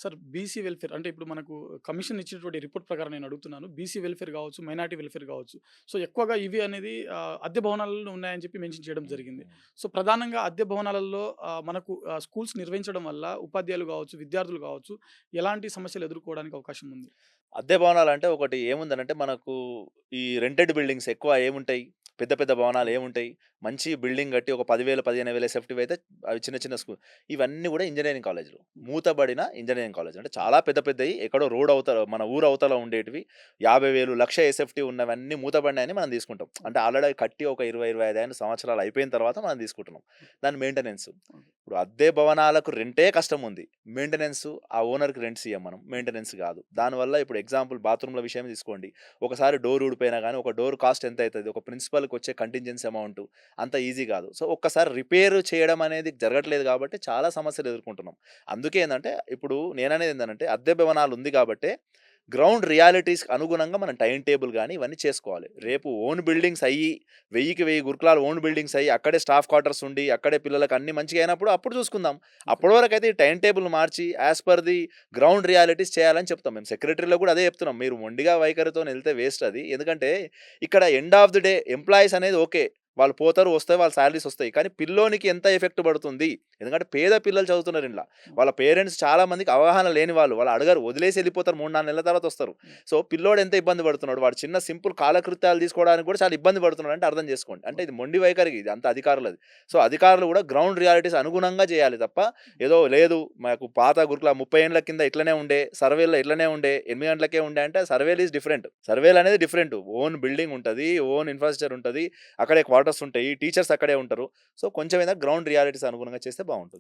Sir BC welfare అంటే ఇప్పుడు మనకు కమిషన్ ఇచ్చినటువంటి రిపోర్ట్ ప్రకారం నేను అడుగుతున్నాను. బీసీ వెల్ఫేర్ గావచ్చు, మైనారిటీ వెల్ఫేర్ గావచ్చు. సో, ఎక్కువగా ఇవి అనేది అద్దె భవనాలలో ఉన్నాయని చెప్పి మెన్షన్ చేయడం హ్మ్. జరిగింది. హ్మ్. సో, ప్రధానంగా అద్దె భవనాలలో మనకు స్కూల్స్ నిర్వహించడం వల్ల ఉపాధ్యాయులు గావచ్చు, విద్యార్థులు గావచ్చు ఎలాంటి సమస్యలు ఎదుర్కోవడానికి అవకాశం ఉంది? అద్దె భవనాలంటే ఒకటి ఏముందనంటే మనకు ఈ రెంటెడ్ బిల్డింగ్స్ ఎక్కువ ఏముంటాయి? పెద్ద పెద్ద భవనాలు అవును. ఏముంటాయి? మంచి బిల్డింగ్ కట్టి ఒక 10,000, 15,000 ఎస్ఎఫ్‌టివి అయితే అవి చిన్న చిన్న ఇవన్నీ గూడా ఇంజినీరింగ్ కాలేజీలు. హ్మ్. మూతబడిన ఇంజినీరింగ్ కాలేజ్. అంటే చాలా పెద్ద పెద్దయి ఎక్కడో రోడ్ అవతల మన ఊరు అవతల ఉండేటివి 50,000, 1,00,000 ఎస్ఎఫ్‌టి ఉన్నవన్నీ మూతబడినాయని మనం తీసుకుంటాం. అంటే ఓకే. ఆల్రెడీ కట్టి ఒక 20, 25 సంవత్సరాలు అయిపోయిన తర్వాత మనం తీసుకుంటున్నాం. ఓకే. దాని మెయింటెనెన్స్. ఓకే. ఇప్పుడు అద్దె భవనాలకు రెంటే కష్టముంది. మెయింటెనెన్స్ ఆ ఓనర్‌కి రెంట్స్ ఇయ్యం మనం. మెయింటెనెన్స్ గాదు. దానివల్ల ఇప్పుడు ఎగ్జాంపుల్ బాత్రూమ్‌ల విషయం తీసుకోండి. ఒకసారి డోర్ ఊడిపోయినా గాని, ఒక డోర్ కాస్ట్ ఎంతయితది? ఒక ప్రిన్సిపల్‌కొచ్చే కంటింజెన్సీ అమౌంటు అంత ఈజీ గాదు. సో, ఒక్కసారి రిపేర్ చేయడం అనేది జరగట్లేదు గాబట్టి, చాలా సమస్యలు ఎదుర్కొంటున్నాం. అందుకే ఏందంటే, ఇప్పుడు నేననేది ఏందనంటే, అద్దె భవనాలు ఉంది గాబట్టే, గ్రౌండ్ రియాలిటీస్‌కి అనుగుణంగా మనం టైమ్ టేబుల్ గాని, ఇవన్నీ చేసుకోవాలి. రేపు ఓన్ బిల్డింగ్స్ అయ్యి, 1000కి 1000 గురుకులాలు ఓన్ బిల్డింగ్స్ అయ్యి, అక్కడే స్టాఫ్ క్వార్టర్స్ ఉండి, అక్కడే పిల్లలకి అన్నీ మంచిగా అయినప్పుడు అప్పుడు చూసుకుందాం. ఓకే. అప్పటి వరకైతే ఈ టైమ్ టేబుల్ మార్చి, as per the ground realities చేయాలని చెప్తాం. మేము సెక్రటరీ‌లో కూడా అదే చెప్తున్నాం. మీరు మొండిగా వైఖరితోనెళ్తే వేస్ట్ అది. ఎందుకంటే, ఇక్కడ end of the day employees అనేది ఓకే. వాళ్ళు పోతారు, వస్తాయి, వాళ్ళ సాలరీస్ వస్తాయి. కానీ పిల్లోనికి ఎంత ఎఫెక్ట్ పడుతుంది? ఎందుకంటే పేద పిల్లలు చదువుతున్నారు ఇండ్ల. హ్మ్. వాళ్ళ పేరెంట్స్ చాలా మందికి అవగాహన లేని వాళ్ళు. వాళ్ళు అడగరు. వదిలేసి ఎళ్ళిపోతారు. 3, 4 నెలల తర్వాత వస్తారు. హ్మ్. సో, పిల్లోడు ఎంత ఇబ్బంది పడుతున్నాడు. వాడు చిన్న సింపుల్ కాలకృత్యాలు తీసుకోవడానికి కూడా చాలా ఇబ్బంది పడుతున్నాడు అంటే అర్థం చేసుకోండి. అంటే ఓకే. ఇది మొండి వైఖరి ఇది అంతా అధికారులది. సో, అధికారులు కూడా గ్రౌండ్ రియాలిటీస్ అనుగుణంగా చేయాలి తప్ప, ఏదో లేదు మాకు పాత గురుకుల 30 ఏండ్ల కింద ఇట్లనే ఉండే, సర్వేలో ఇట్లనే ఉండే, 8 గంటలకే ఉండే అంటే సర్వేల్ ఈస్ డిఫరెంట్. సర్వేలు అనేది డిఫరెంట్. ఓన్ బిల్డింగ్ ఉంటది. ఓన్ ఇన్‌ఫ్రాస్ట్రక్చర్ ఉంటది. అక్కడే క్వార్టర్స్ ఉంటాయి. టీచర్స్ అక్కడే ఉంటారు. సో, కొంచెం ఏదైనా గ్రౌండ్ రియాలిటీస్ అనుగుణంగా చేస్తే బావుంటుంది.